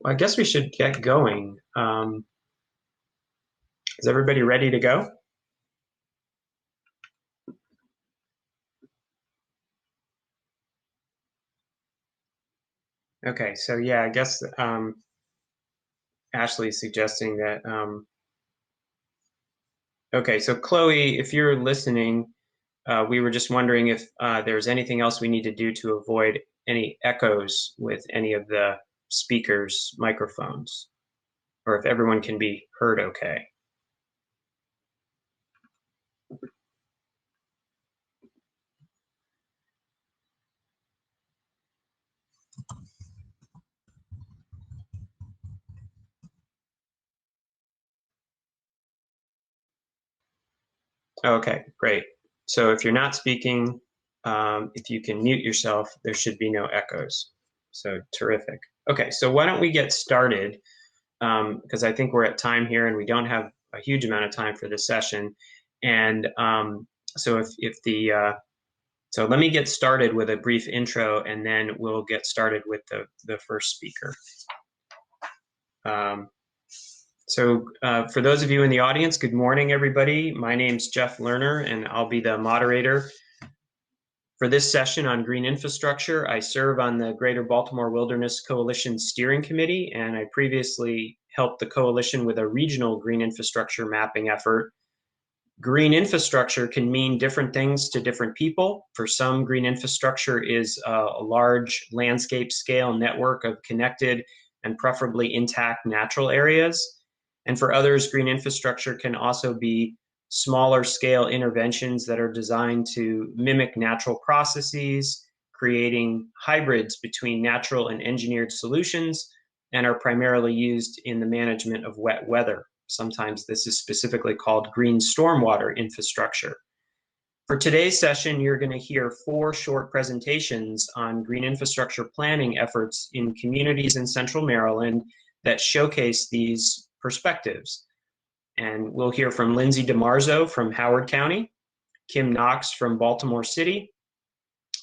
Well, I guess we should get going. Is everybody ready to go? Okay, so yeah, I guess Ashley's suggesting that. Okay, so Chloe, if you're listening, we were just wondering if there's anything else we need to do to avoid any echoes with any of the speakers' microphones, or if everyone can be heard okay. Okay, great. So if you're not speaking, if you can mute yourself, there should be no echoes. So terrific. Okay, so why don't we get started? Because I think we're at time here and we don't have a huge amount of time for this session. And so so let me get started with a brief intro and then we'll get started with the first speaker. For those of you in the audience, good morning, everybody. My name's Jeff Lerner, and I'll be the moderator for this session on green infrastructure. I serve on the Greater Baltimore Wilderness Coalition Steering Committee, and I previously helped the coalition with a regional green infrastructure mapping effort. Green infrastructure can mean different things to different people. For some, green infrastructure is a large landscape scale network of connected and preferably intact natural areas. And for others, green infrastructure can also be smaller scale interventions that are designed to mimic natural processes, creating hybrids between natural and engineered solutions, and are primarily used in the management of wet weather. Sometimes this is specifically called green stormwater infrastructure. For today's session, you're going to hear 4 short presentations on green infrastructure planning efforts in communities in Central Maryland that showcase these perspectives. And we'll hear from Lindsay DiMarzo from Howard County, Kim Knox from Baltimore City,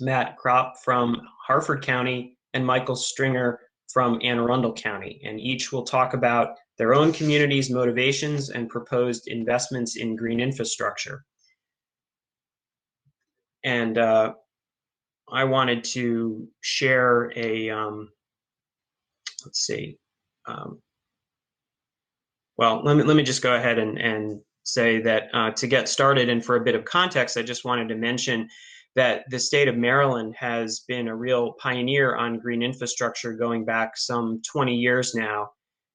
Matt Kropp from Harford County, and Michael Stringer from Anne Arundel County. And each will talk about their own community's motivations and proposed investments in green infrastructure. And I wanted to share a, let's see, well, let me just go ahead and say that to get started and for a bit of context, I just wanted to mention that the state of Maryland has been a real pioneer on green infrastructure going back some 20 years now.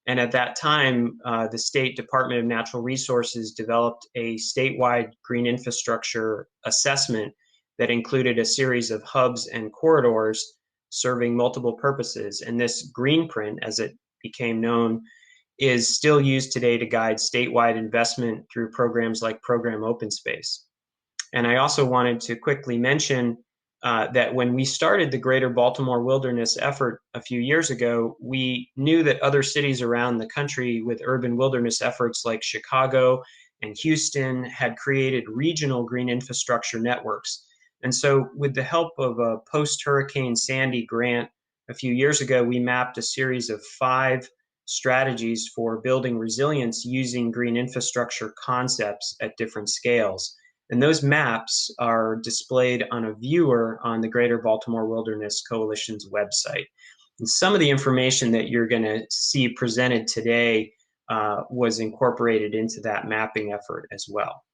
And at that time, the State Department of Natural Resources developed a statewide green infrastructure assessment that included a series of hubs and corridors serving multiple purposes. And this green print, as it became known, is still used today to guide statewide investment through programs like Program Open Space. And I also wanted to quickly mention that when we started the Greater Baltimore Wilderness effort a few years ago, we knew that other cities around the country with urban wilderness efforts like Chicago and Houston had created regional green infrastructure networks. And so with the help of a post-Hurricane Sandy grant a few years ago, we mapped a series of 5 strategies for building resilience using green infrastructure concepts at different scales. And those maps are displayed on a viewer on the Greater Baltimore Wilderness Coalition's website. And some of the information that you're going to see presented today was incorporated into that mapping effort as well.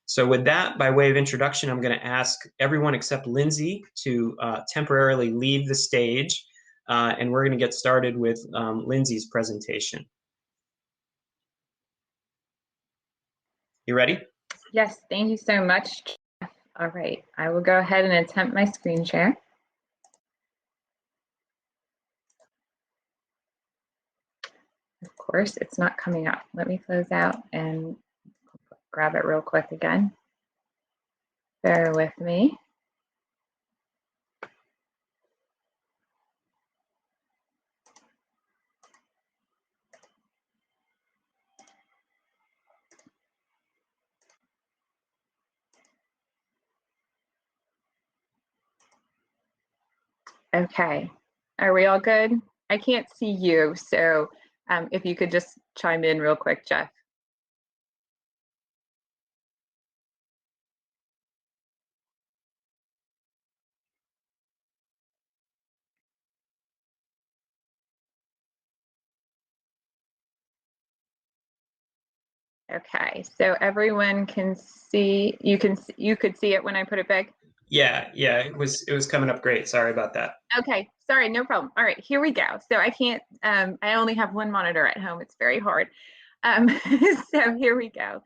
So with that, by way of introduction, I'm going to ask everyone except Lindsay to temporarily leave the stage, and we're going to get started with Lindsay's presentation. You ready? Yes, thank you so much, Jeff. All right, I will go ahead and attempt my screen share. Of course, it's not coming up. Let me close out and grab it real quick again. Bear with me. Okay, are we all good? I can't see you, so if you could just chime in real quick, Jeff. Okay, so everyone can see, you could see it when I put it big? Yeah, it was coming up great. Sorry about that. Okay, sorry, no problem. All right, here we go. So I can't, I only have one monitor at home. It's very hard. Um, so here we go.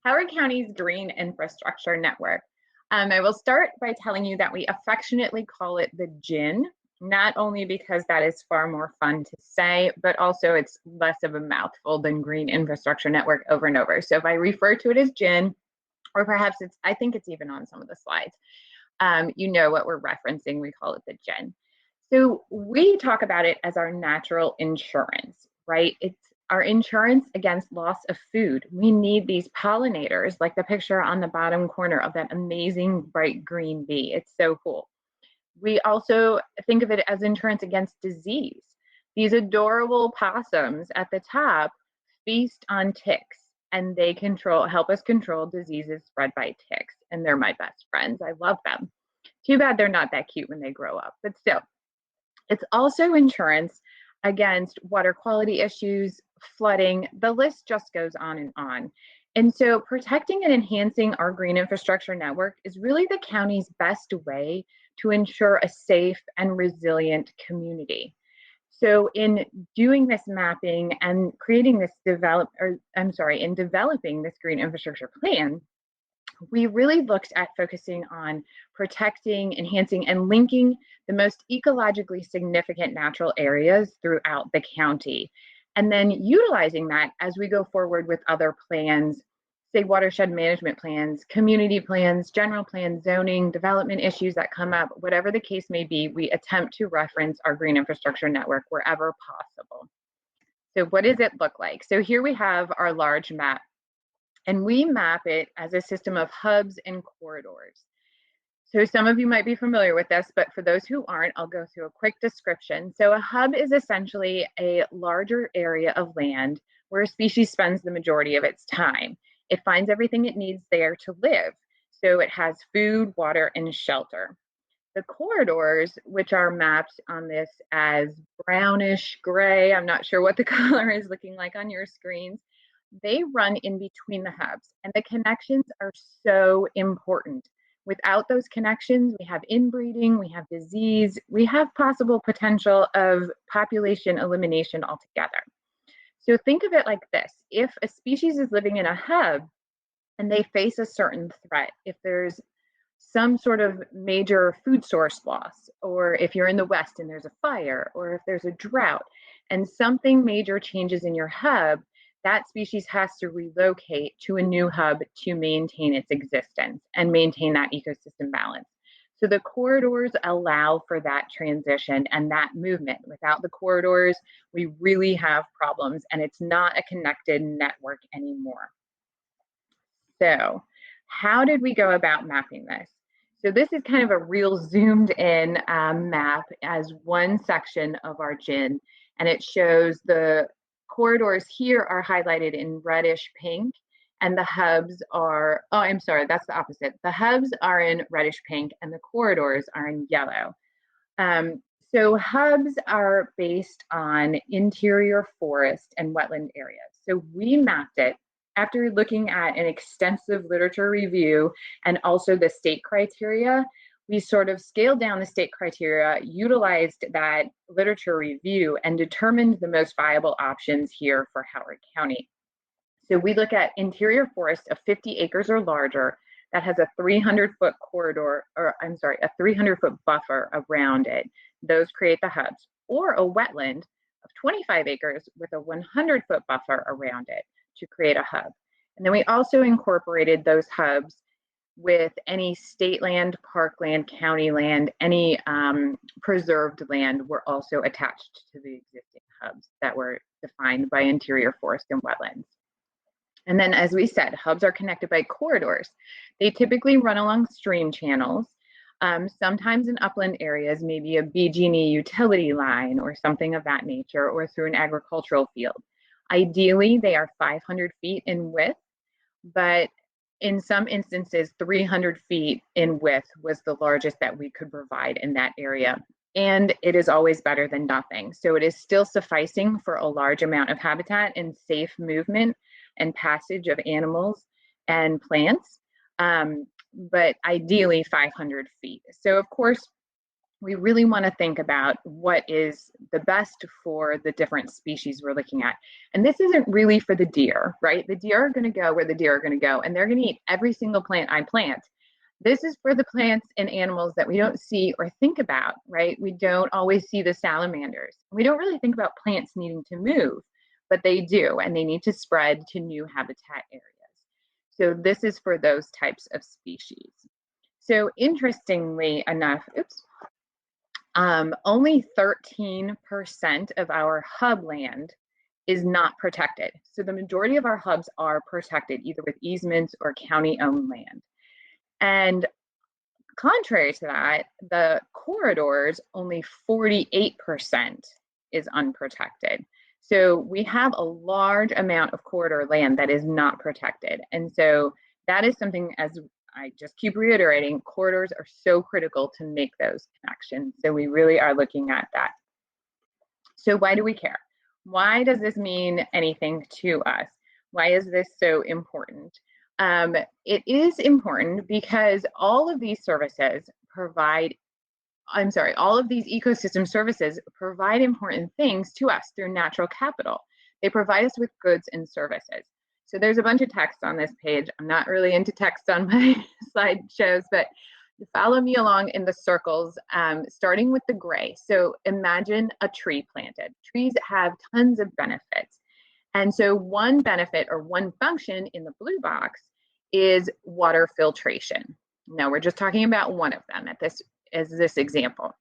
Howard County's Green Infrastructure Network. I will start by telling you that we affectionately call it the GIN, not only because that is far more fun to say, but also it's less of a mouthful than Green Infrastructure Network over and over. So if I refer to it as GIN, or perhaps it's, I think it's even on some of the slides, you know what we're referencing. We call it the GIN. So we talk about it as our natural insurance, right? It's our insurance against loss of food. We need these pollinators, like the picture on the bottom corner of that amazing bright green bee. It's so cool. We also think of it as insurance against disease. These adorable possums at the top feast on ticks, and they help us control diseases spread by ticks, and they're my best friends. I love them. Too bad they're not that cute when they grow up, but still. It's also insurance against water quality issues, flooding, the list just goes on and on. And so protecting and enhancing our green infrastructure network is really the county's best way to ensure a safe and resilient community. So in doing this mapping and creating this in developing this green infrastructure plan, we really looked at focusing on protecting, enhancing, and linking the most ecologically significant natural areas throughout the county. And then utilizing that as we go forward with other plans, say watershed management plans, community plans, general plans, zoning, development issues that come up, whatever the case may be, we attempt to reference our green infrastructure network wherever possible. So what does it look like? So here we have our large map, and we map it as a system of hubs and corridors. So some of you might be familiar with this, but for those who aren't, I'll go through a quick description. So a hub is essentially a larger area of land where a species spends the majority of its time. It finds everything it needs there to live. So it has food, water, and shelter. The corridors, which are mapped on this as brownish gray, I'm not sure what the color is looking like on your screens, they run in between the hubs, and the connections are so important. Without those connections, we have inbreeding, we have disease, we have possible potential of population elimination altogether. So think of it like this. If a species is living in a hub and they face a certain threat, if there's some sort of major food source loss, or if you're in the West and there's a fire, or if there's a drought and something major changes in your hub, that species has to relocate to a new hub to maintain its existence and maintain that ecosystem balance. So the corridors allow for that transition and that movement. Without the corridors, we really have problems, and it's not a connected network anymore. So how did we go about mapping this? So this is kind of a real zoomed in map as one section of our GIN, and it shows the corridors here are highlighted in reddish pink, and the hubs are, oh, I'm sorry, that's the opposite. The hubs are in reddish pink and the corridors are in yellow. So hubs are based on interior forest and wetland areas. So we mapped it after looking at an extensive literature review and also the state criteria. We sort of scaled down the state criteria, utilized that literature review, and determined the most viable options here for Howard County. So we look at interior forest of 50 acres or larger that has a 300-foot corridor, or I'm sorry, a 300-foot buffer around it. Those create the hubs. Or a wetland of 25 acres with a 100-foot buffer around it to create a hub. And then we also incorporated those hubs with any state land, parkland, county land, any preserved land were also attached to the existing hubs that were defined by interior forest and wetlands. And then, as we said, hubs are connected by corridors. They typically run along stream channels. Sometimes in upland areas, maybe a BG&E utility line or something of that nature, or through an agricultural field. Ideally, they are 500 feet in width, but in some instances, 300 feet in width was the largest that we could provide in that area. And it is always better than nothing. So it is still sufficing for a large amount of habitat and safe movement and passage of animals and plants, but ideally 500 feet. So of course, we really want to think about what is the best for the different species we're looking at. And this isn't really for the deer, right? The deer are going to go where the deer are going to go, and they're going to eat every single plant I plant. This is for the plants and animals that we don't see or think about, right? We don't always see the salamanders. We don't really think about plants needing to move, but they do, and they need to spread to new habitat areas. So this is for those types of species. So interestingly enough, only 13% of our hub land is not protected. So the majority of our hubs are protected, either with easements or county-owned land. And contrary to that, the corridors, only 48% is unprotected. So we have a large amount of corridor land that is not protected. And so that is something, as I just keep reiterating, corridors are so critical to make those connections. So we really are looking at that. So why do we care? Why does this mean anything to us? Why is this so important? It is important because all of these services provide, all of these ecosystem services provide important things to us through natural capital. They provide us with goods and services. So there's a bunch of text on this page. I'm not really into text on my slideshows, but follow me along in the circles, starting with the gray. So imagine a tree planted. Trees have tons of benefits. And so one benefit or one function in the blue box is water filtration. Now we're just talking about one of them as this example.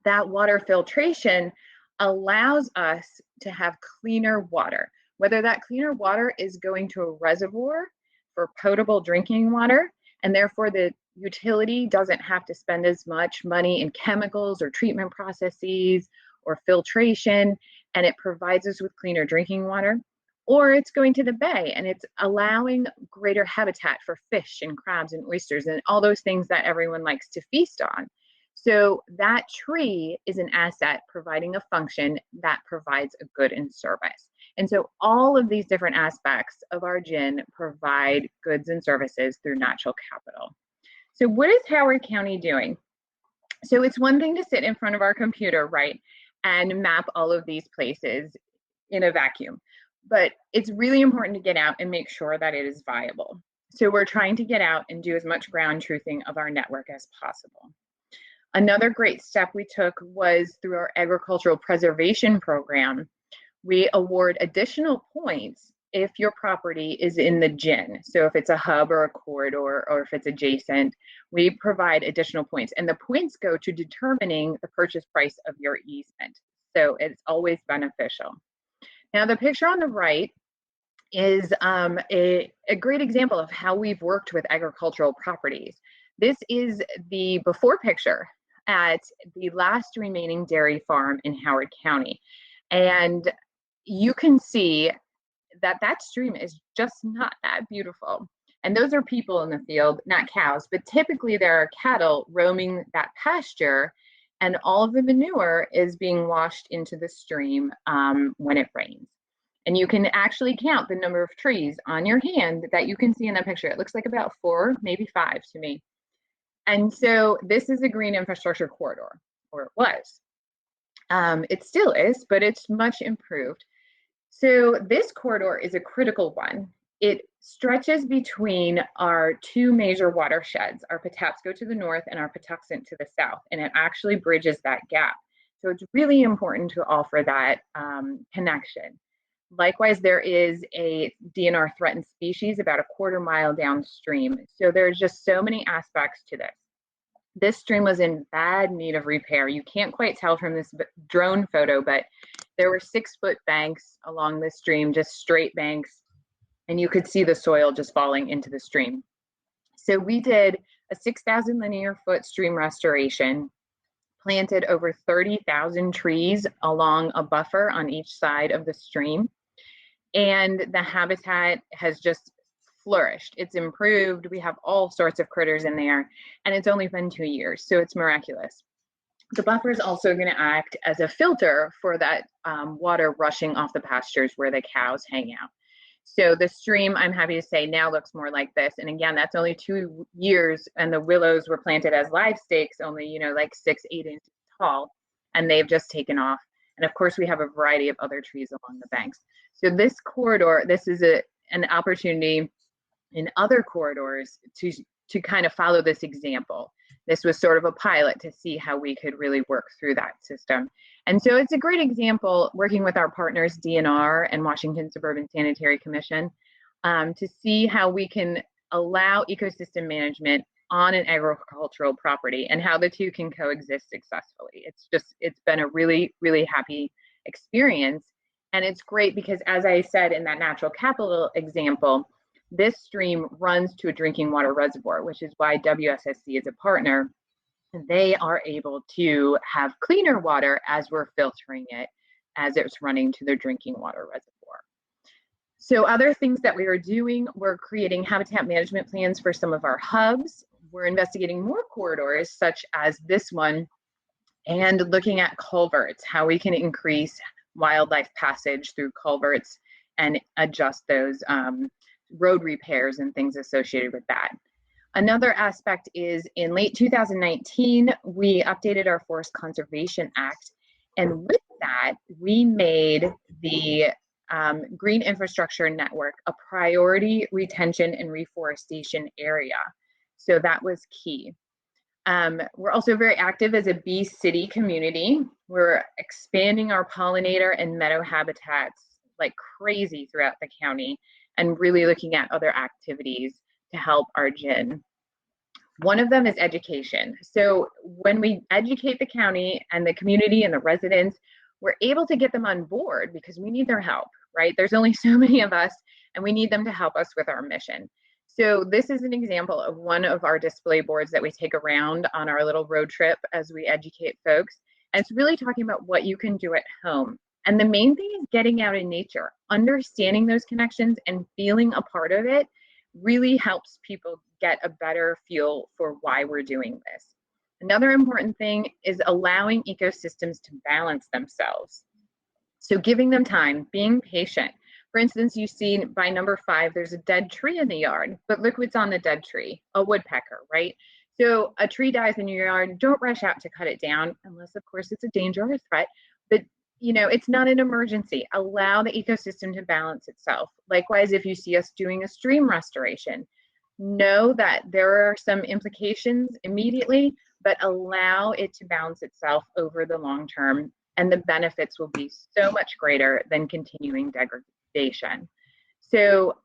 That water filtration allows us to have cleaner water, whether that cleaner water is going to a reservoir for potable drinking water, and therefore the utility doesn't have to spend as much money in chemicals or treatment processes or filtration, and it provides us with cleaner drinking water, or it's going to the bay and it's allowing greater habitat for fish and crabs and oysters and all those things that everyone likes to feast on. So that tree is an asset providing a function that provides a good and service. And so all of these different aspects of our GIN provide goods and services through natural capital. So what is Howard County doing? So it's one thing to sit in front of our computer, right, and map all of these places in a vacuum, but it's really important to get out and make sure that it is viable. So we're trying to get out and do as much ground truthing of our network as possible. Another great step we took was through our agricultural preservation program. We award additional points if your property is in the GIN. So if it's a hub or a corridor, or if it's adjacent, we provide additional points. And the points go to determining the purchase price of your easement. So it's always beneficial. Now the picture on the right is a great example of how we've worked with agricultural properties. This is the before picture at the last remaining dairy farm in Howard County. And you can see that that stream is just not that beautiful. And those are people in the field, not cows, but typically there are cattle roaming that pasture, and all of the manure is being washed into the stream when it rains. And you can actually count the number of trees on your hand that you can see in that picture. It looks like about 4, maybe 5 to me. And so this is a green infrastructure corridor, or it was. It still is, but it's much improved. So this corridor is a critical one. It stretches between our 2 major watersheds, our Patapsco to the north and our Patuxent to the south, and it actually bridges that gap. So it's really important to offer that connection. Likewise, there is a DNR threatened species about a 1/4 mile downstream. So there's just so many aspects to this. This stream was in bad need of repair. You can't quite tell from this drone photo, but there were 6-foot banks along this stream, just straight banks, and you could see the soil just falling into the stream. So we did a 6,000 linear foot stream restoration, planted over 30,000 trees along a buffer on each side of the stream. And the habitat has just flourished. It's improved. We have all sorts of critters in there, and it's only been 2 years, so it's miraculous. The buffer is also going to act as a filter for that water rushing off the pastures where the cows hang out. So the stream, I'm happy to say, now looks more like this. And again, that's only 2 years, and the willows were planted as live stakes, only, you know, like 6, 8 inches tall, and they've just taken off. And of course, we have a variety of other trees along the banks. So this corridor, this is an opportunity in other corridors to kind of follow this example. This was sort of a pilot to see how we could really work through that system. And so it's a great example, working with our partners, DNR and Washington Suburban Sanitary Commission, to see how we can allow ecosystem management on an agricultural property and how the two can coexist successfully. It's been a really, really happy experience. And it's great because, as I said in that natural capital example, this stream runs to a drinking water reservoir, which is why WSSC is a partner. They are able to have cleaner water as we're filtering it, as it's running to their drinking water reservoir. So other things that we are doing, we're creating habitat management plans for some of our hubs. We're investigating more corridors, such as this one, and looking at culverts, how we can increase wildlife passage through culverts and adjust those road repairs and things associated with that. Another aspect is in late 2019, we updated our Forest Conservation Act. And with that, we made the Green Infrastructure Network a priority retention and reforestation area. So that was key. We're also very active as a bee city community. We're expanding our pollinator and meadow habitats like crazy throughout the county, and really looking at other activities to help our GIN. One of them is education. So when we educate the county and the community and the residents, we're able to get them on board because we need their help, right? There's only so many of us, and we need them to help us with our mission. So this is an example of one of our display boards that we take around on our little road trip as we educate folks. And it's really talking about what you can do at home. And the main thing is getting out in nature, understanding those connections and feeling a part of it really helps people get a better feel for why we're doing this. Another important thing is allowing ecosystems to balance themselves. So giving them time, being patient. For instance, you see by number 5, there's a dead tree in the yard, but look what's on the dead tree, a woodpecker, right? So a tree dies in your yard, don't rush out to cut it down, unless of course it's a danger or a threat, but you know, it's not an emergency. Allow the ecosystem to balance itself. Likewise, if you see us doing a stream restoration, know that there are some implications immediately, but allow it to balance itself over the long term, and the benefits will be so much greater than continuing degradation. So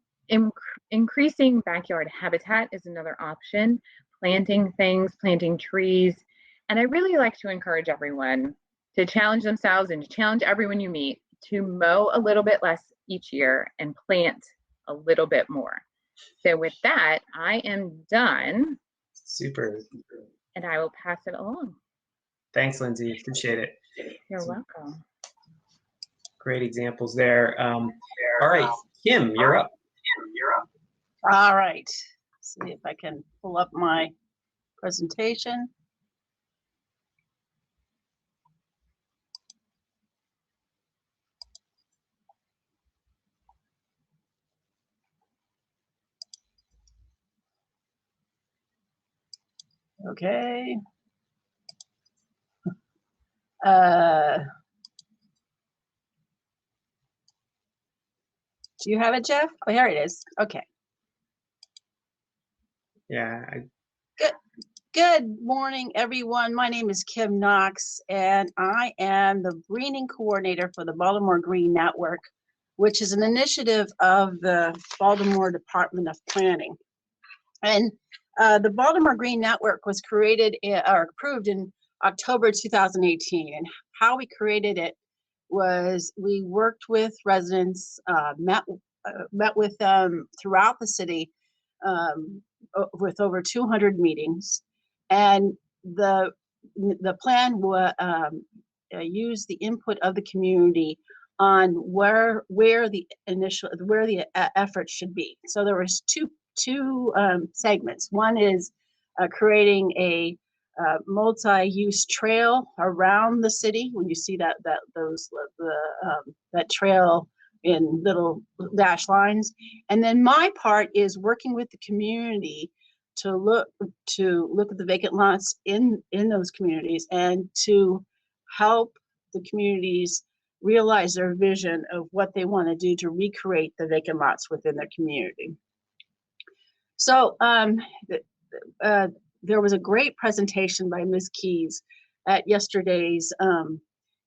increasing backyard habitat is another option, planting things, planting trees. And I really like to encourage everyone to challenge themselves and to challenge everyone you meet to mow a little bit less each year and plant a little bit more. So with that, I am done. Super. And I will pass it along. Thanks, Lindsay. Appreciate it. You're welcome. Great examples there. All right, Kim, you're up. All right. See if I can pull up my presentation. Okay. Do you have it, Jeff? Oh, here it is. Okay. Yeah. Good morning, everyone. My name is Kim Knox, and I am the greening coordinator for the Baltimore Green Network, which is an initiative of the Baltimore Department of Planning. And the Baltimore Green Network was created or approved in October 2018. And how we created it was we worked with residents, met with them throughout the city, with over 200 meetings, and the plan will use the input of the community on where the effort should be. So there was two segments. One is creating a multi-use trail around the city. When you see that trail in little dash lines, and then my part is working with the community to look at the vacant lots in those communities and to help the communities realize their vision of what they want to do to recreate the vacant lots within their community. So there was a great presentation by Ms. Keys at yesterday's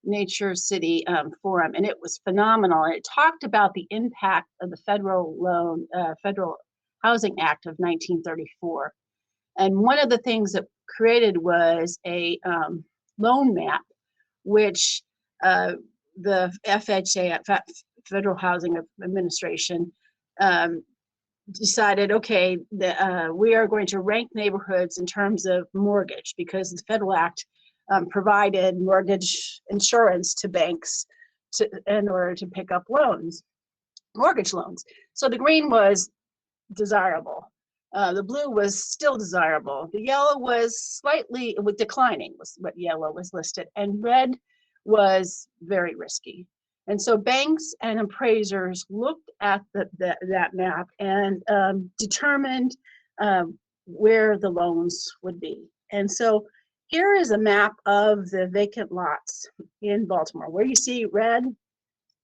Nature City Forum, and it was phenomenal. And it talked about the impact of the Federal Housing Act of 1934. And one of the things that created was a loan map, which the FHA, Federal Housing Administration, decided, okay, we are going to rank neighborhoods in terms of mortgage, because the Federal Act provided mortgage insurance to banks in order to pick up mortgage loans. So the green was desirable. The blue was still desirable. The yellow was slightly declining, was what yellow was listed, and red was very risky. And so banks and appraisers looked at that map and determined where the loans would be. And so here is a map of the vacant lots in Baltimore. Where you see red,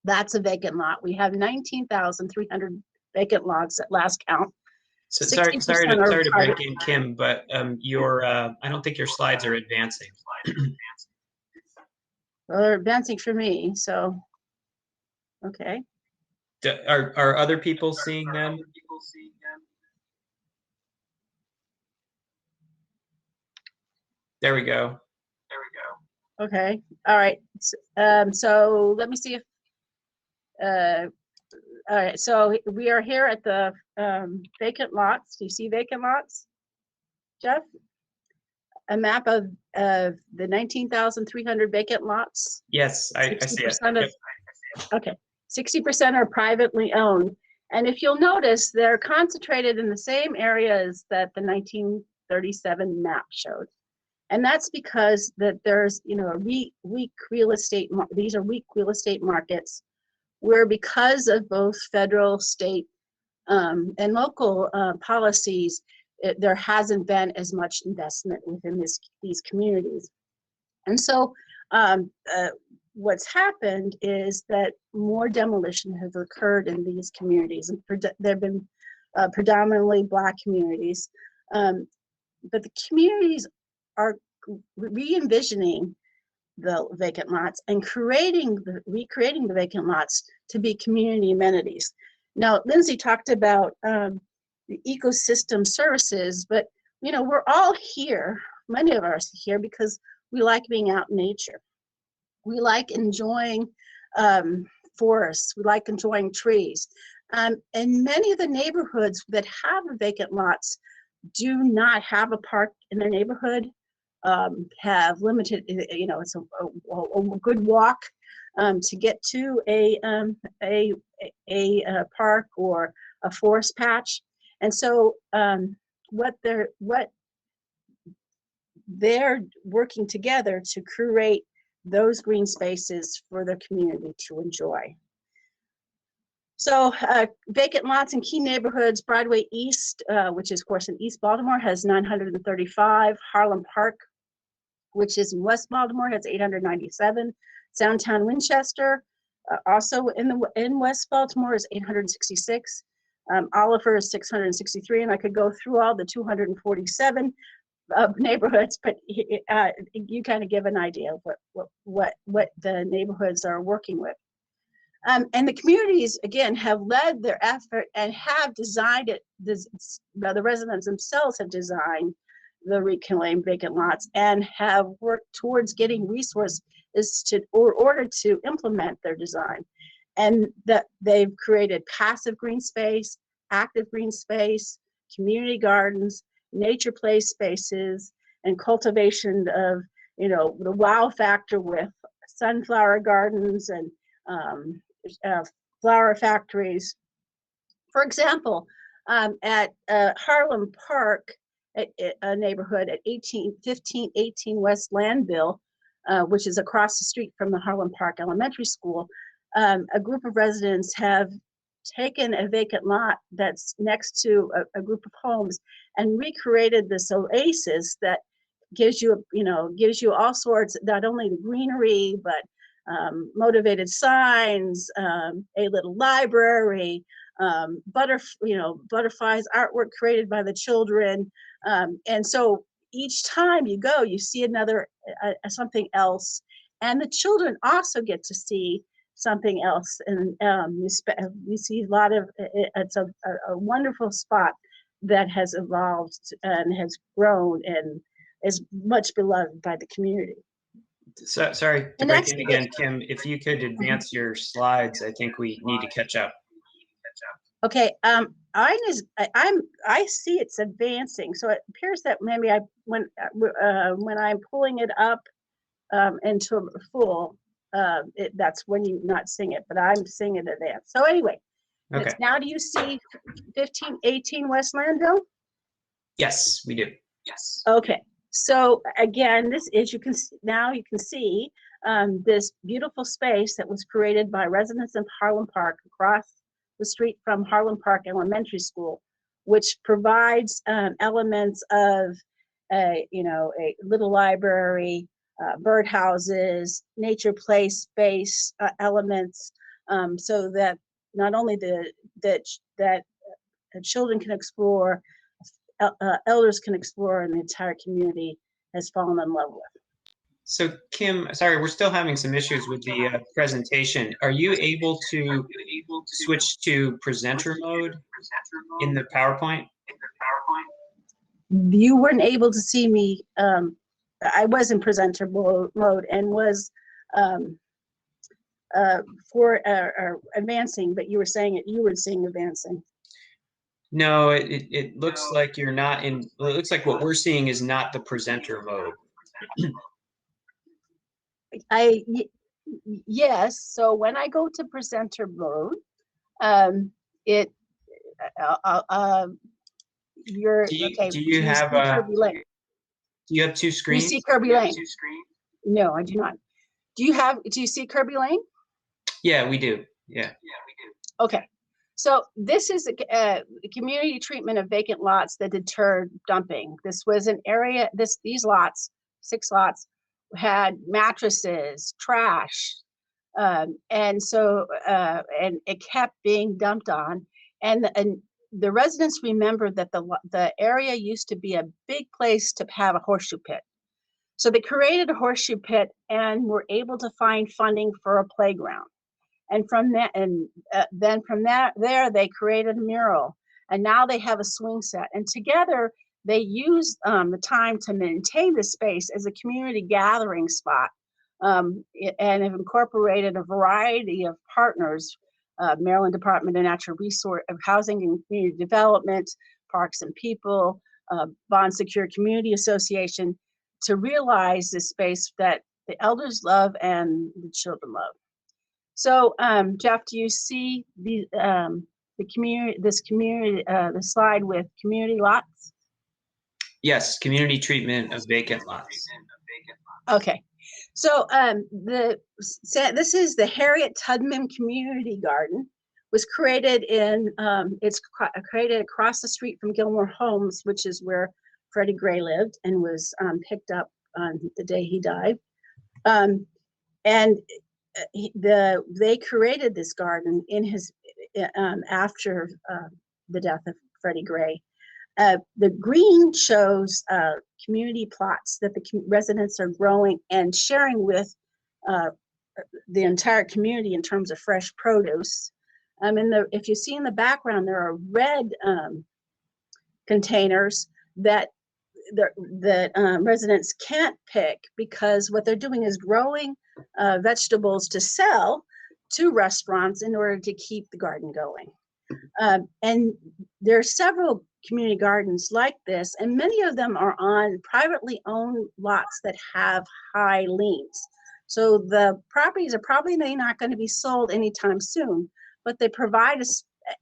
that's a vacant lot. We have 19,300 vacant lots at last count. So sorry to break in, Kim, but I don't think your slides are advancing. Well, they're advancing for me, so okay. Are other people seeing them? There we go. Okay. All right. So let me see if. All right. So we are here at the vacant lots. Do you see vacant lots, Jeff? A map of the 19,300 vacant lots. Yes, I see it. Yep. Okay. 60% are privately owned. And if you'll notice, they're concentrated in the same areas that the 1937 map showed. And that's because that there's, a weak real estate, these are weak real estate markets where, because of both federal, state, and local policies, there hasn't been as much investment within these communities. And so what's happened is that more demolition has occurred in these communities, and they've been predominantly Black communities. But the communities are re-envisioning the vacant lots and recreating the vacant lots to be community amenities. Now, Lindsay talked about the ecosystem services, but we're all here, many of us are here because we like being out in nature. We like enjoying forests, we like enjoying trees. And many of the neighborhoods that have vacant lots do not have a park in their neighborhood, have limited, it's a good walk to get to a park or a forest patch. And so what they're working together to create those green spaces for the community to enjoy. So vacant lots in key neighborhoods: Broadway East, which is of course in East Baltimore, has 935. Harlem Park, which is in West Baltimore, has 897. Downtown Winchester, also in West Baltimore, is 866. Oliver is 663, and I could go through all the 247 neighborhoods, but you kind of give an idea of what the neighborhoods are working with. And the communities, again, have led their effort and have designed it. The residents themselves have designed the reclaimed vacant lots and have worked towards getting resources in order to implement their design. And that they've created passive green space, active green space, community gardens, nature play spaces, and cultivation of, the wow factor with sunflower gardens and flower factories. For example, at Harlem Park, a neighborhood at 1518 West Landville, which is across the street from the Harlem Park Elementary School, a group of residents have taken a vacant lot that's next to a group of homes and recreated this oasis that gives you all sorts, not only the greenery, but motivated signs, a little library, butterflies, artwork created by the children. And so each time you go, you see another, something else. And the children also get to see something else. And you see a lot of, it's a wonderful spot that has evolved and has grown and is much beloved by the community. So, sorry to break in again, Kim, if you could advance your slides, I think we need to catch up. Okay, I see it's advancing, so it appears that maybe when I'm pulling it up into a full, that's when you're not seeing it, but I'm seeing it advance. So anyway, Okay. now do you see 1518 West Landville? Yes, we do. Yes. Okay. So again, this is, you can see this beautiful space that was created by residents of Harlem Park across the street from Harlem Park Elementary School, which provides elements of a little library, birdhouses, nature play space elements, so that not only that children can explore, elders can explore, and the entire community has fallen in love with. So Kim, sorry, we're still having some issues with the presentation. Are you able to switch to presenter mode in the PowerPoint? You weren't able to see me. I was in presenter mode and was for advancing, but you were saying you were seeing advancing. No, it looks like you're not in. Well, it looks like what we're seeing is not the presenter mode. Yes. So when I go to presenter mode, you're okay. Do you have Kirby Lane? Do you have two screens? Do you see Kirby Lane? No, I do not. Do you see Kirby Lane? Yeah, we do. Yeah. Okay. So this is a community treatment of vacant lots that deter dumping. This was an area, these lots, 6 lots, had mattresses, trash, and it kept being dumped on. And the residents remembered that the area used to be a big place to have a horseshoe pit. So they created a horseshoe pit and were able to find funding for a playground. And from that, then from there they created a mural, and now they have a swing set. And together they use the time to maintain the space as a community gathering spot, and have incorporated a variety of partners: Maryland Department of Natural Resource, of Housing and Community Development, Parks and People, Bond Secure Community Association, to realize this space that the elders love and the children love. So, Jeff, do you see the slide with community lots? Yes, community treatment of vacant lots. Okay, so this is the Harriet Tubman Community Garden. Was created it's created across the street from Gilmore Homes, which is where Freddie Gray lived, and was picked up on the day he died. They created this garden in his after the death of Freddie Gray. The green shows community plots that the residents are growing and sharing with the entire community in terms of fresh produce. If you see in the background, there are red containers that residents can't pick, because what they're doing is growing vegetables to sell to restaurants in order to keep the garden going. And there are several community gardens like this, and many of them are on privately owned lots that have high liens. So the properties are probably not going to be sold anytime soon, but they provide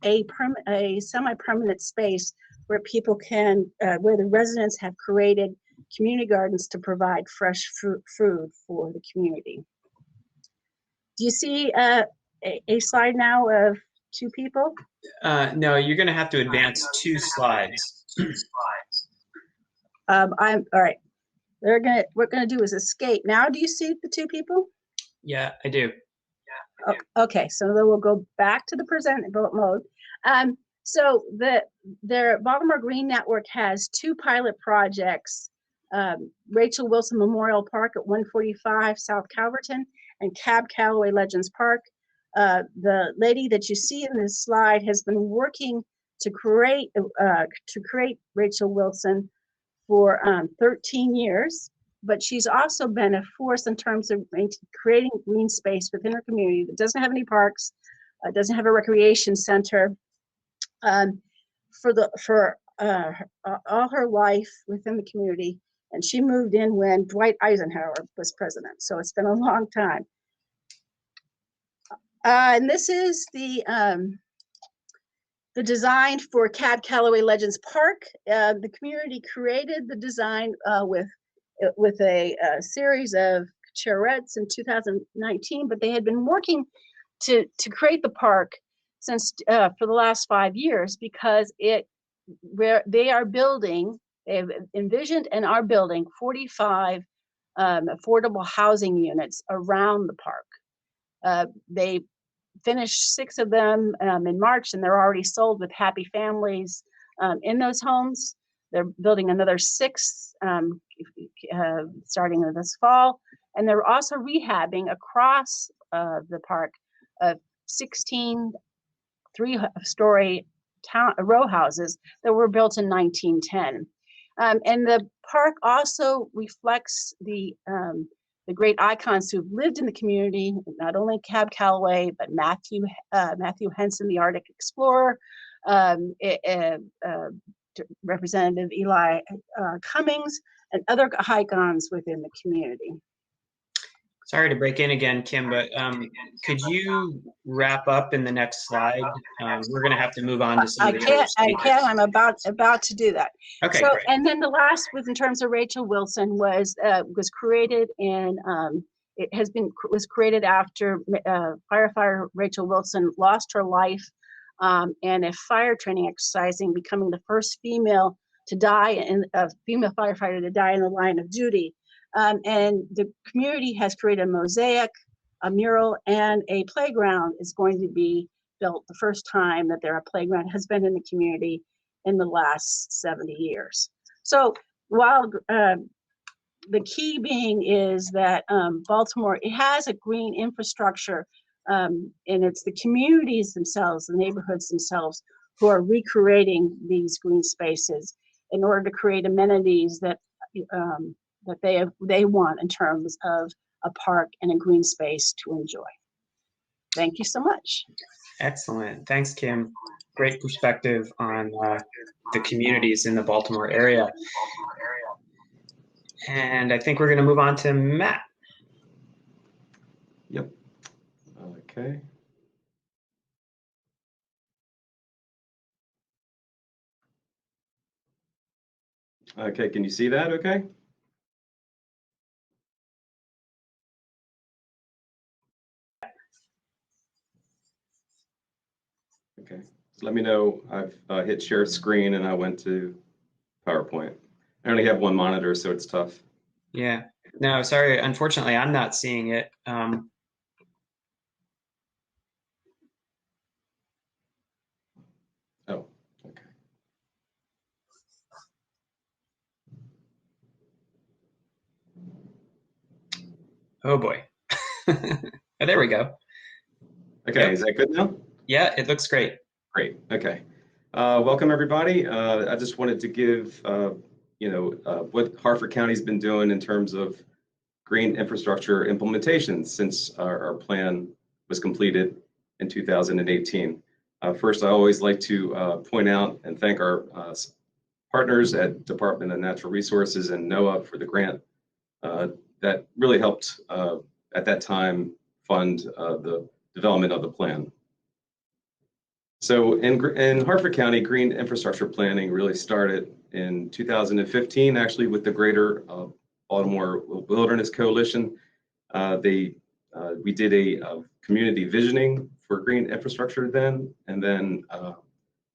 a semi-permanent space where people can, where the residents have created community gardens to provide fresh food for the community. Do you see a slide now of two people? No, you're going to have to advance 2 slides. All right. What we're gonna do is escape. Now, do you see the two people? Yeah, I do. Okay, so then we'll go back to the present mode. So their Baltimore Green Network has 2 pilot projects, Rachel Wilson Memorial Park at 145 South Calverton and Cab Calloway Legends Park. The lady that you see in this slide has been working to create Rachel Wilson for 13 years, but she's also been a force in terms of creating green space within her community that doesn't have any parks, doesn't have a recreation center, for all her life within the community. And she moved in when Dwight Eisenhower was president, so it's been a long time. And this is the design for Cab Calloway Legends Park. The community created the design with a series of charrettes in 2019, but they had been working to create the park since for the last 5 years, because they have envisioned and are building 45 affordable housing units around the park. They finished 6 of them in March, and they're already sold with happy families in those homes. They're building another 6 starting this fall, and they're also rehabbing across the park 16 3-story row houses that were built in 1910. And the park also reflects the great icons who've lived in the community, not only Cab Calloway, but Matthew Henson, the Arctic explorer, Representative Eli Cummings, and other icons within the community. Sorry to break in again, Kim, but could you wrap up in the next slide? We're going to have to move on to some of the other speakers. I can. I'm about to do that. Okay, so, great. And then the last, in terms of Rachel Wilson, was created in. Was created after firefighter Rachel Wilson lost her life in a fire training exercising, becoming the first female firefighter to die in the line of duty. And the community has created a mosaic, a mural, and a playground is going to be built, the first time that a playground has been in the community in the last 70 years. So while the key being is that Baltimore, it has a green infrastructure, and it's the communities themselves, the neighborhoods themselves, who are recreating these green spaces in order to create amenities that they want in terms of a park and a green space to enjoy. Thank you so much. Excellent. Thanks, Kim. Great perspective on the communities in the Baltimore area. And I think we're going to move on to Matt. Yep. Okay. Okay, can you see that okay? Okay, so let me know. I've hit share screen and I went to PowerPoint. I only have one monitor, so it's tough. Yeah. No, sorry. Unfortunately, I'm not seeing it. Oh, okay. Oh boy. Oh, there we go. Okay, Yep. Is that good now? Yeah, it looks great. Great. Okay. Welcome everybody. I just wanted to give what Harford County's been doing in terms of green infrastructure implementation since our plan was completed in 2018. First, I always like to point out and thank our partners at Department of Natural Resources and NOAA for the grant that really helped at that time fund the development of the plan. So in Harford County, green infrastructure planning really started in 2015, actually with the Greater Baltimore Wilderness Coalition. We did a community visioning for green infrastructure then, and then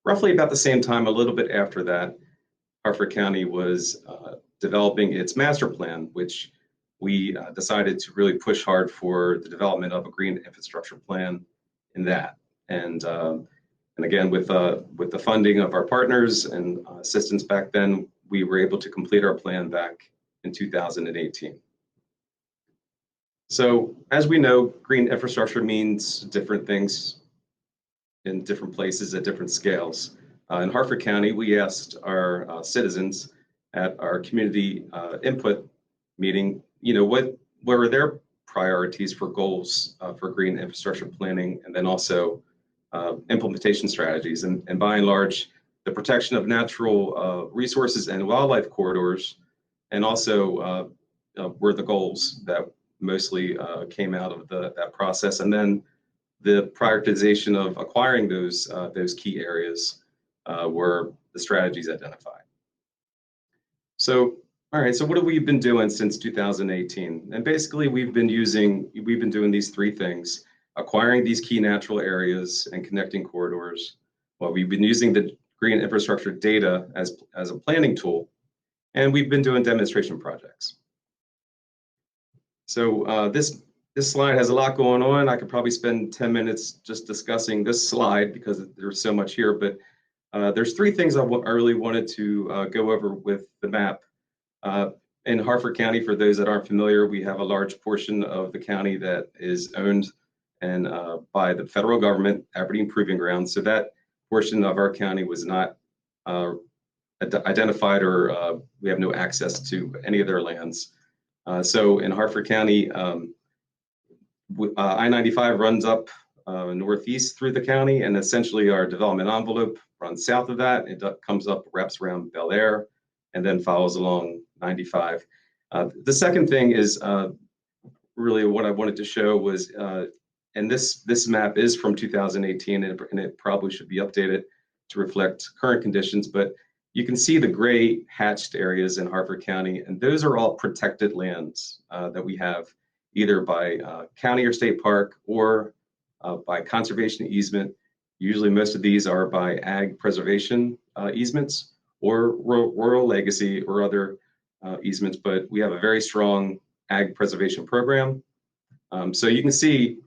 roughly about the same time, a little bit after that, Harford County was developing its master plan, which we decided to really push hard for the development of a green infrastructure plan in that. And again, with the funding of our partners and assistance back then, we were able to complete our plan back in 2018. So as we know, green infrastructure means different things in different places at different scales. In Harford County, we asked our citizens at our community input meeting, what were their priorities for goals for green infrastructure planning, and then also implementation strategies. And by and large, the protection of natural resources and wildlife corridors, and also were the goals that mostly came out of that process. And then the prioritization of acquiring those key areas were the strategies identified. So, all right, so what have we been doing since 2018? And basically we've been doing these three things: acquiring these key natural areas and connecting corridors. Well, we've been using the green infrastructure data as a planning tool, and we've been doing demonstration projects. So this slide has a lot going on. I could probably spend 10 minutes just discussing this slide because there's so much here, but there's three things I really wanted to go over with the map. In Harford County, for those that aren't familiar, we have a large portion of the county that is owned and by the federal government, Aberdeen Proving Ground. So that portion of our county was not identified, or we have no access to any of their lands. So in Harford County, I-95 runs up northeast through the county, and essentially our development envelope runs south of that. It comes up, wraps around Bel Air, and then follows along 95. The second thing is really what I wanted to show was, and this map is from 2018, and it probably should be updated to reflect current conditions, but you can see the gray hatched areas in Harford County, and those are all protected lands that we have either by county or state park, or by conservation easement. Usually most of these are by ag preservation easements, or rural legacy or other easements, but we have a very strong ag preservation program. So you can see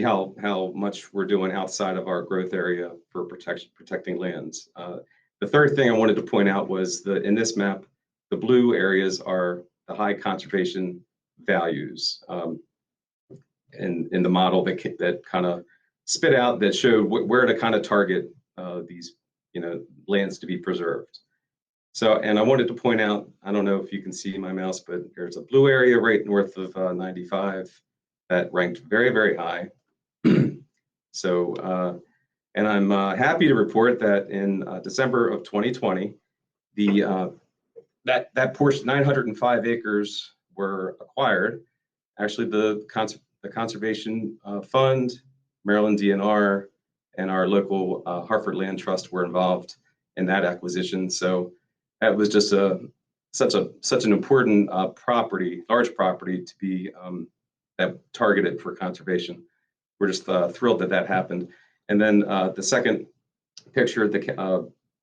how much we're doing outside of our growth area for protecting lands. The third thing I wanted to point out was that in this map, the blue areas are the high conservation values in the model that kind of spit out, that showed where to kind of target these lands to be preserved. So, and I wanted to point out, I don't know if you can see my mouse, but there's a blue area right north of 95 that ranked very, very high. So, and I'm happy to report that in December of 2020, that portion, 905 acres, were acquired. Actually, the Conservation Fund, Maryland DNR, and our local Harford Land Trust were involved in that acquisition. So that was just such an important large property to be targeted for conservation. We're just thrilled that happened. And then the second picture,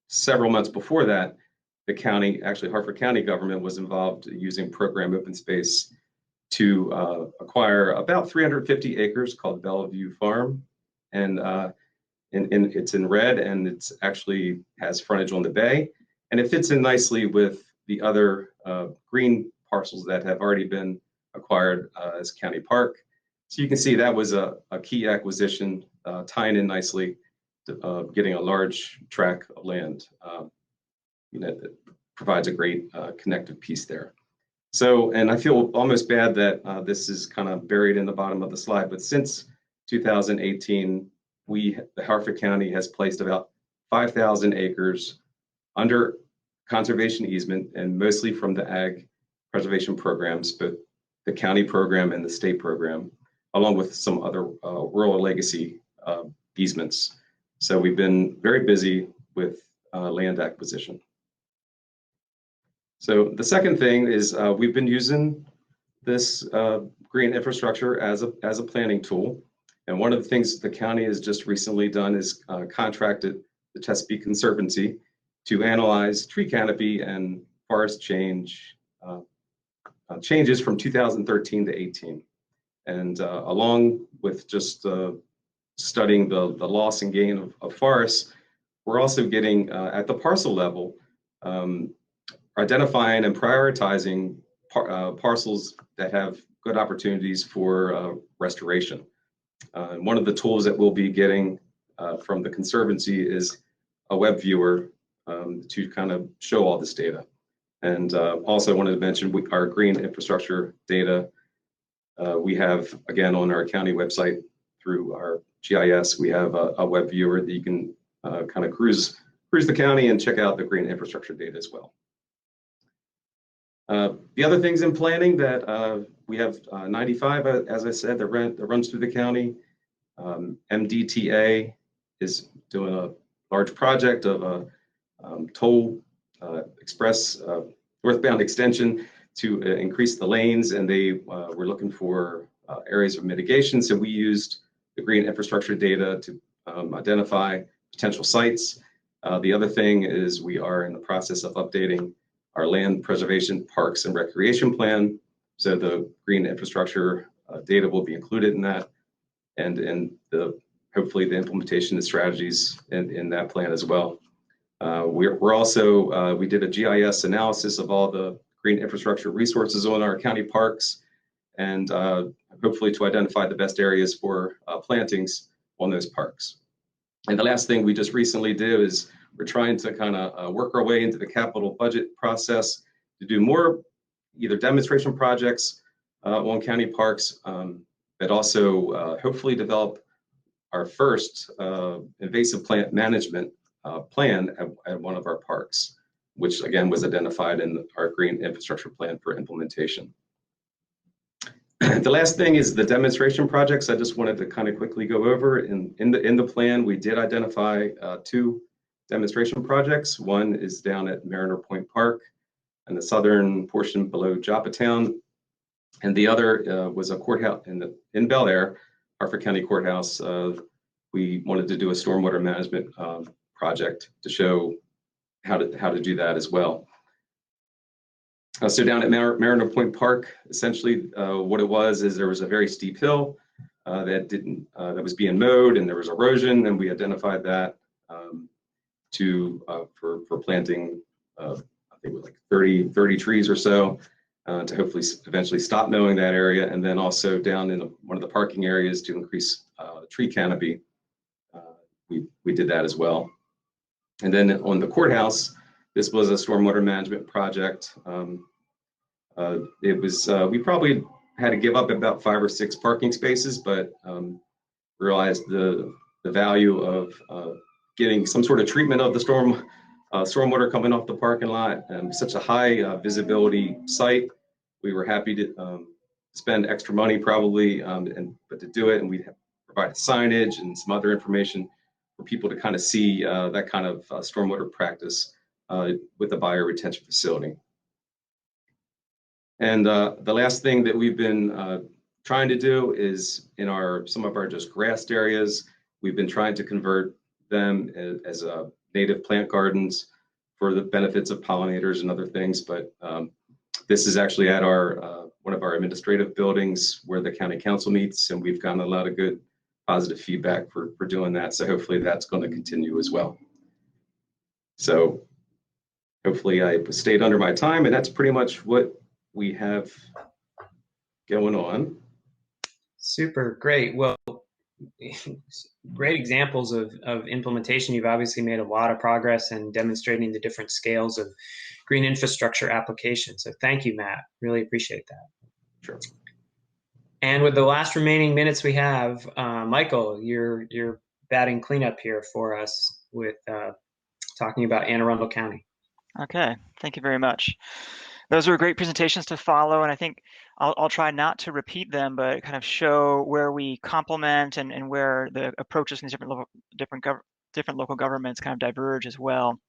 several months before that, the county, actually Harford County government, was involved using program open space to acquire about 350 acres called Bellevue Farm. And it's in red, and it's actually has frontage on the bay. And it fits in nicely with the other green parcels that have already been acquired as county park. So you can see that was a key acquisition, tying in nicely to getting a large tract of land. That provides a great connective piece there. So, and I feel almost bad that this is kind of buried in the bottom of the slide, but since 2018, the Harford County has placed about 5,000 acres under conservation easement, and mostly from the ag preservation programs, both the county program and the state program, along with some other rural legacy easements. So we've been very busy with land acquisition. So the second thing is we've been using this green infrastructure as a planning tool. And one of the things the county has just recently done is contracted the Chesapeake Conservancy to analyze tree canopy and forest changes from 2013 to 18. And along with just studying the loss and gain of forests, we're also getting at the parcel level, identifying and prioritizing parcels that have good opportunities for restoration. One of the tools that we'll be getting from the Conservancy is a web viewer to kind of show all this data. And also wanted to mention our green infrastructure data. We have, again, on our county website through our GIS, we have a web viewer that you can kind of cruise the county and check out the green infrastructure data as well. The other things in planning that we have 95, as I said, that runs through the county. MDTA is doing a large project of a toll express northbound extension to increase the lanes, and they were looking for areas of mitigation. So we used the green infrastructure data to identify potential sites. The other thing is we are in the process of updating our land preservation, parks, and recreation plan. So the green infrastructure data will be included in that, and hopefully the implementation of strategies in that plan as well. We're also, we did a GIS analysis of all the green infrastructure resources on our county parks, and hopefully to identify the best areas for plantings on those parks. And the last thing we just recently did is we're trying to kind of work our way into the capital budget process to do more either demonstration projects on county parks, but also hopefully develop our first invasive plant management plan at one of our parks, which again was identified in our green infrastructure plan for implementation. The last thing is the demonstration projects. I just wanted to kind of quickly go over. In the plan, we did identify 2 demonstration projects. One is down at Mariner Point Park in the southern portion below Joppatown, and the other was a courthouse in Bel Air, Harford County Courthouse. We wanted to do a stormwater management project to show how to do that as well. So down at Mariner Point Park, essentially what it was is there was a very steep hill that was being mowed, and there was erosion, and we identified that for planting I think it was like 30 trees or so to hopefully eventually stop mowing that area, and then also down in one of the parking areas to increase tree canopy. We did that as well. And then on the courthouse, this was a stormwater management project. It was we probably had to give up about 5 or 6 parking spaces, but realized the value of getting some sort of treatment of the stormwater coming off the parking lot. Such a high visibility site. We were happy to spend extra money probably, but to do it, and we provided signage and some other information for people to kind of see that kind of stormwater practice with the bio retention facility. And the last thing that we've been trying to do is in some of our just grassed areas, we've been trying to convert them as native plant gardens for the benefits of pollinators and other things. But this is actually at one of our administrative buildings where the county council meets, and we've gotten a lot of good positive feedback for doing that. So hopefully that's going to continue as well. So hopefully I stayed under my time, and that's pretty much what we have going on. Super, great. Well, great examples of implementation. You've obviously made a lot of progress in demonstrating the different scales of green infrastructure application. So thank you, Matt. Really appreciate that. Sure. And with the last remaining minutes we have, Michael, you're batting cleanup here for us with talking about Anne Arundel County. Okay, thank you very much. Those were great presentations to follow, and I think I'll try not to repeat them, but kind of show where we complement and where the approaches in different local governments kind of diverge as well.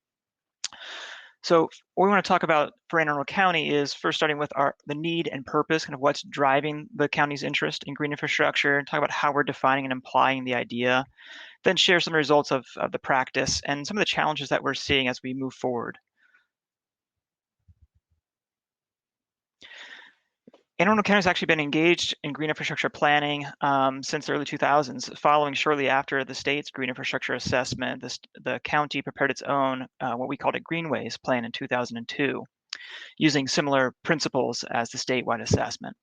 So what we want to talk about for Anne Arundel County is first starting with the need and purpose, kind of what's driving the county's interest in green infrastructure, and talk about how we're defining and applying the idea, then share some results of the practice and some of the challenges that we're seeing as we move forward. Anne Arundel County has actually been engaged in green infrastructure planning since the early 2000s. Following shortly after the state's green infrastructure assessment, the county prepared its own, what we called a Greenways plan in 2002, using similar principles as the statewide assessment.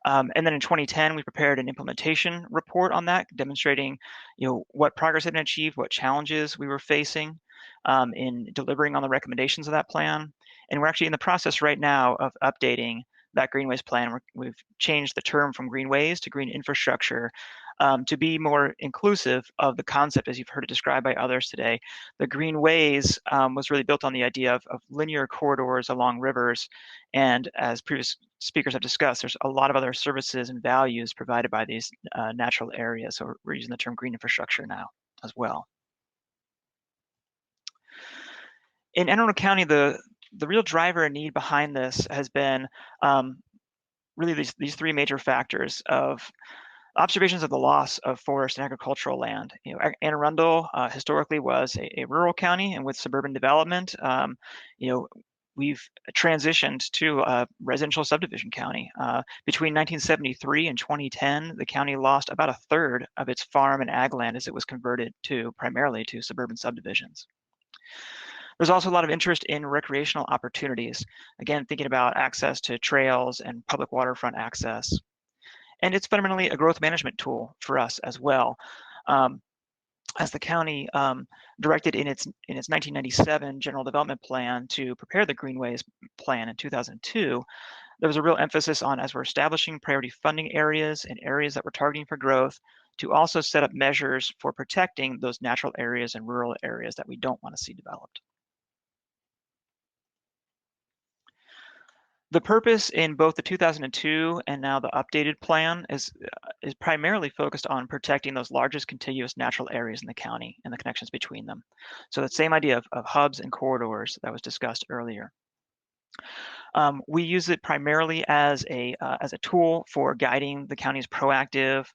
And then in 2010, we prepared an implementation report on that, demonstrating what progress had been achieved, what challenges we were facing in delivering on the recommendations of that plan. And we're actually in the process right now of updating that Greenways plan. We've changed the term from Greenways to green infrastructure to be more inclusive of the concept, as you've heard it described by others today. The Greenways was really built on the idea of linear corridors along rivers. And as previous speakers have discussed, there's a lot of other services and values provided by these natural areas. So we're using the term green infrastructure now as well. In Anne Arundel County, the real driver and need behind this has been really these three major factors of observations of the loss of forest and agricultural land. Anne Arundel historically was a rural county, and with suburban development, we've transitioned to a residential subdivision county. Between 1973 and 2010, the county lost about a third of its farm and ag land as it was converted primarily to suburban subdivisions. There's also a lot of interest in recreational opportunities. Again, thinking about access to trails and public waterfront access. And it's fundamentally a growth management tool for us as well. As the county directed in its 1997 General Development Plan to prepare the Greenways Plan in 2002, there was a real emphasis on, as we're establishing priority funding areas and areas that we're targeting for growth, to also set up measures for protecting those natural areas and rural areas that we don't want to see developed. The purpose in both the 2002 and now the updated plan is primarily focused on protecting those largest contiguous natural areas in the county and the connections between them. So that same idea of hubs and corridors that was discussed earlier. We use it primarily as a tool for guiding the county's proactive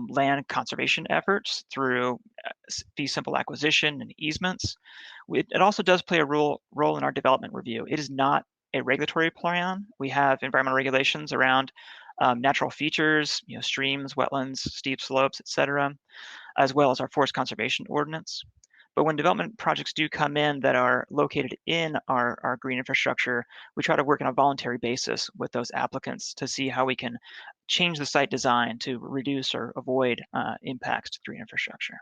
land conservation efforts through fee simple acquisition and easements. It also does play a role in our development review. It is not a regulatory plan. We have environmental regulations around natural features, streams, wetlands, steep slopes, etc., as well as our forest conservation ordinance. But when development projects do come in that are located in our green infrastructure, we try to work on a voluntary basis with those applicants to see how we can change the site design to reduce or avoid impacts to green infrastructure.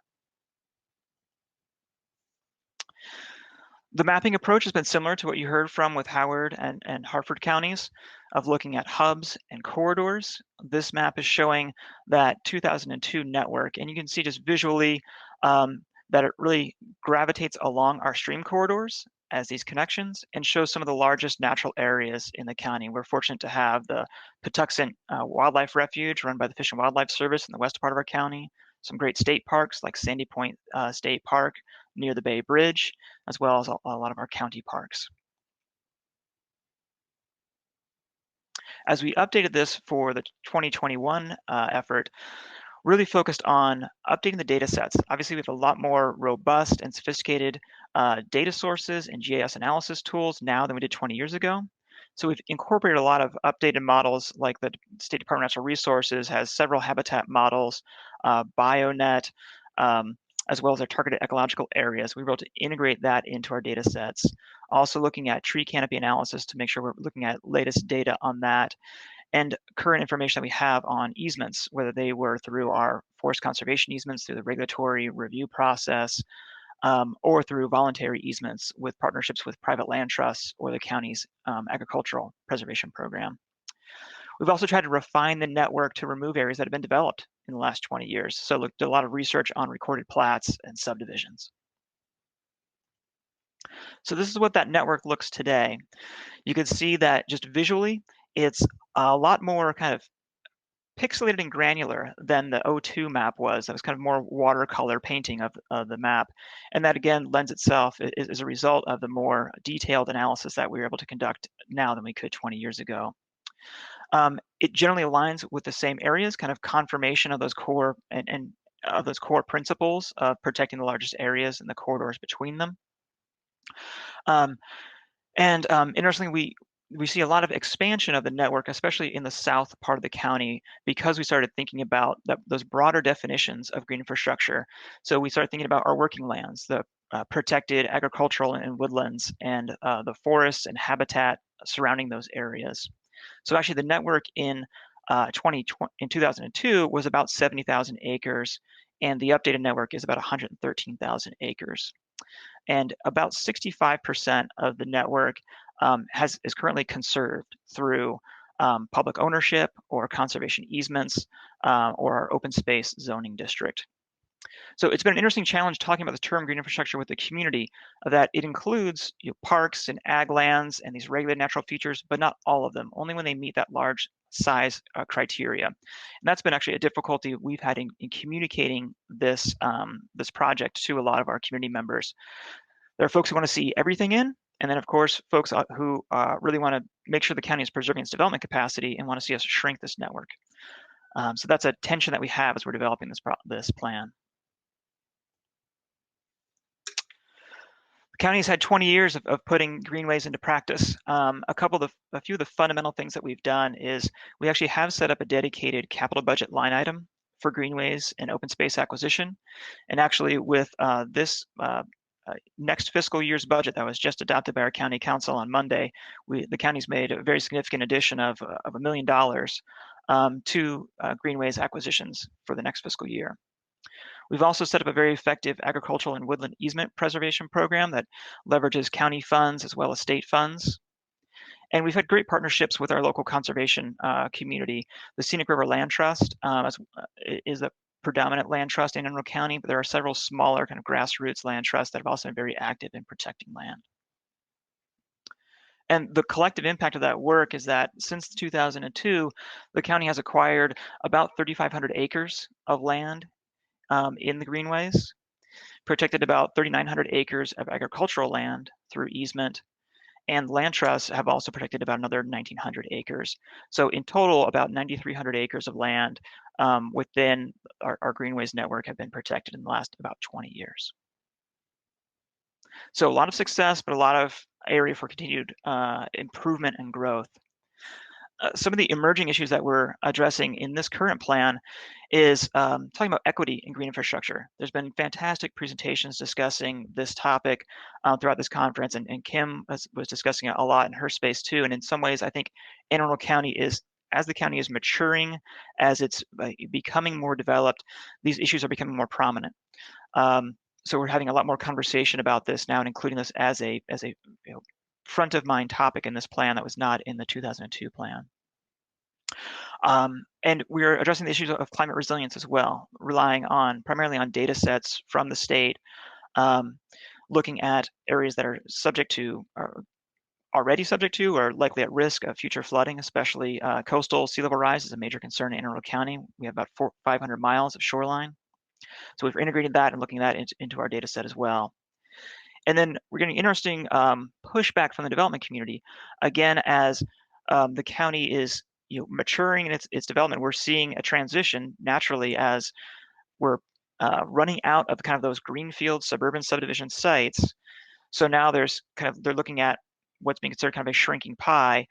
The mapping approach has been similar to what you heard from with Howard and Harford counties of looking at hubs and corridors. This map is showing that 2002 network, and you can see just visually that it really gravitates along our stream corridors as these connections and shows some of the largest natural areas in the county. We're fortunate to have the Patuxent Wildlife Refuge run by the Fish and Wildlife Service in the west part of our county, some great state parks like Sandy Point State Park near the Bay Bridge, as well as a lot of our county parks. As we updated this for the 2021 effort, really focused on updating the data sets. Obviously, we have a lot more robust and sophisticated data sources and GIS analysis tools now than we did 20 years ago. So we've incorporated a lot of updated models, like the State Department of Natural Resources has several habitat models, BioNet, as well as our targeted ecological areas. We were able to integrate that into our data sets. Also looking at tree canopy analysis to make sure we're looking at latest data on that, and current information that we have on easements, whether they were through our forest conservation easements, through the regulatory review process, or through voluntary easements with partnerships with private land trusts or the county's agricultural preservation program. We've also tried to refine the network to remove areas that have been developed in the last 20 years. So looked at a lot of research on recorded plats and subdivisions. So this is what that network looks today. You can see that just visually, it's a lot more kind of pixelated and granular than the O2 map was. That was kind of more watercolor painting of the map. And that again lends itself as a result of the more detailed analysis that we were able to conduct now than we could 20 years ago. It generally aligns with the same areas, kind of confirmation of those core and of those core principles of protecting the largest areas and the corridors between them. Interestingly, we see a lot of expansion of the network, especially in the south part of the county, because we started thinking about those broader definitions of green infrastructure. So we started thinking about our working lands, the protected agricultural and woodlands, and the forests and habitat surrounding those areas. So actually the network in 2002 was about 70,000 acres, and the updated network is about 113,000 acres. And about 65% of the network is currently conserved through public ownership or conservation easements or our open space zoning district. So it's been an interesting challenge talking about the term green infrastructure with the community, that it includes parks and ag lands and these regulated natural features, but not all of them, only when they meet that large size criteria. And that's been actually a difficulty we've had in communicating this, this project to a lot of our community members. There are folks who want to see everything in, and then of course, folks who really want to make sure the county is preserving its development capacity and want to see us shrink this network. So that's a tension that we have as we're developing this plan. The county's had 20 years of putting greenways into practice. A few of the fundamental things that we've done is we actually have set up a dedicated capital budget line item for greenways and open space acquisition. And actually with this next fiscal year's budget that was just adopted by our county council on Monday, the county's made a very significant addition of $1 million to greenways acquisitions for the next fiscal year. We've also set up a very effective agricultural and woodland easement preservation program that leverages county funds as well as state funds. And we've had great partnerships with our local conservation community. The Scenic River Land Trust is a predominant land trust in Monroe County, but there are several smaller kind of grassroots land trusts that have also been very active in protecting land. And the collective impact of that work is that since 2002, the county has acquired about 3,500 acres of land in the greenways, protected about 3,900 acres of agricultural land through easement, and land trusts have also protected about another 1,900 acres. So in total, about 9,300 acres of land within our greenways network have been protected in the last about 20 years. So a lot of success, but a lot of area for continued improvement and growth. Some of the emerging issues that we're addressing in this current plan is talking about equity in green infrastructure. There's been fantastic presentations discussing this topic throughout this conference, and Kim was discussing it a lot in her space too. And in some ways, I think Anne Arundel County as the county is maturing, as it's becoming more developed, these issues are becoming more prominent. So we're having a lot more conversation about this now and including this as a front of mind topic in this plan that was not in the 2002 plan. And we're addressing the issues of climate resilience as well, relying primarily on data sets from the state, looking at areas that are subject to, or already subject to, or likely at risk of future flooding, especially coastal sea level rise is a major concern in Anne Arundel County. We have about 500 miles of shoreline. So we've integrated that and looking at that into our data set as well. And then we're getting interesting pushback from the development community. Again, as the county is maturing in its development, we're seeing a transition naturally as we're running out of kind of those greenfield suburban subdivision sites. So now they're looking at what's being considered kind of a shrinking pie.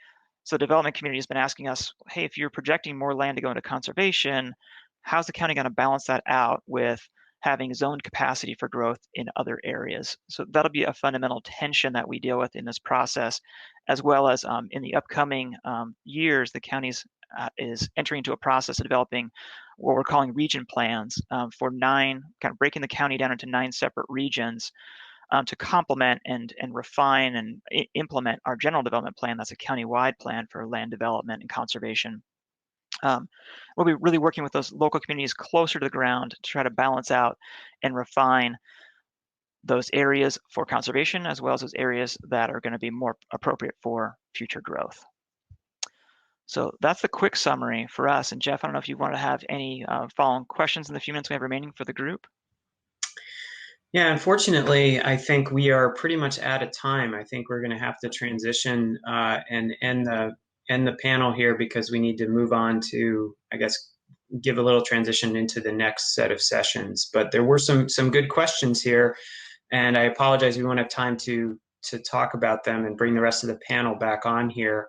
So the development community has been asking us, hey, if you're projecting more land to go into conservation, how's the county going to balance that out with having zoned capacity for growth in other areas? So that'll be a fundamental tension that we deal with in this process, as well as in the upcoming years, the county is entering into a process of developing what we're calling region plans for 9, kind of breaking the county down into 9 separate regions to complement and refine and implement our general development plan. That's a county-wide plan for land development and conservation. We'll be really working with those local communities closer to the ground to try to balance out and refine those areas for conservation, as well as those areas that are going to be more appropriate for future growth. So that's the quick summary for us. And Jeff, I don't know if you want to have any following questions in the few minutes we have remaining for the group. Yeah, unfortunately, I think we are pretty much out of time. I think we're going to have to transition and end the panel here because we need to move on to, I guess, give a little transition into the next set of sessions. But there were some good questions here, and I apologize we won't have time to talk about them and bring the rest of the panel back on here.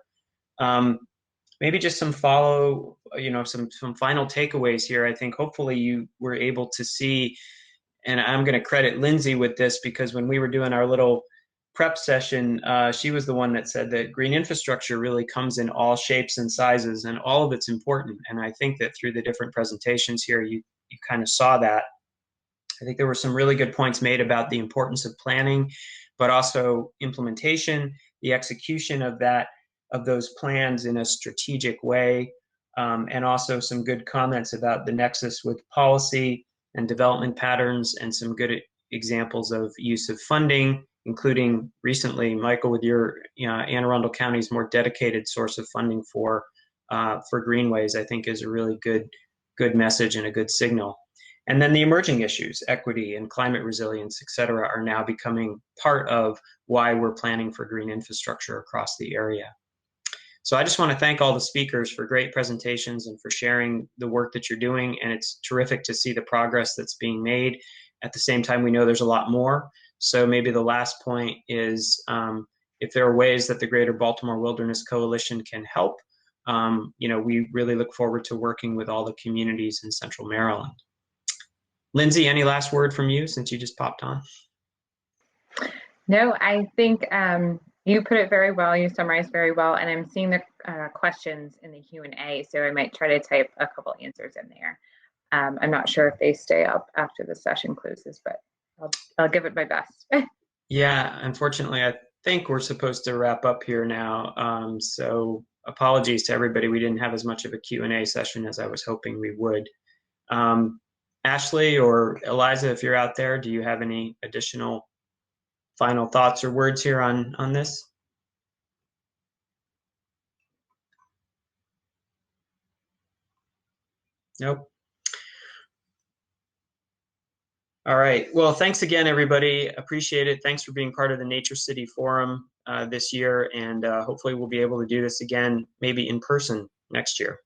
Maybe just some final takeaways here. I think hopefully you were able to see, and I'm going to credit Lindsay with this because when we were doing our little prep session, she was the one that said that green infrastructure really comes in all shapes and sizes, and all of it's important. And I think that through the different presentations here, you kind of saw that. I think there were some really good points made about the importance of planning, but also implementation, the execution of those plans in a strategic way, and also some good comments about the nexus with policy and development patterns, and some good examples of use of funding, including recently, Michael, with your Anne Arundel County's more dedicated source of funding for greenways, I think is a really good message and a good signal. And then the emerging issues, equity and climate resilience, et cetera, are now becoming part of why we're planning for green infrastructure across the area. So I just want to thank all the speakers for great presentations and for sharing the work that you're doing. And it's terrific to see the progress that's being made. At the same time, we know there's a lot more. So maybe the last point is if there are ways that the Greater Baltimore Wilderness Coalition can help, we really look forward to working with all the communities in Central Maryland. Lindsay, any last word from you since you just popped on? No, I think you put it very well. You summarized very well, and I'm seeing the questions in the Q&A, so I might try to type a couple answers in there. I'm not sure if they stay up after the session closes, but I'll give it my best. Yeah, unfortunately, I think we're supposed to wrap up here now. So apologies to everybody. We didn't have as much of a Q&A session as I was hoping we would. Ashley or Eliza, if you're out there, do you have any additional final thoughts or words here on this? Nope. All right. Well, thanks again, everybody. Appreciate it. Thanks for being part of the Nature City Forum this year, and hopefully we'll be able to do this again, maybe in person next year.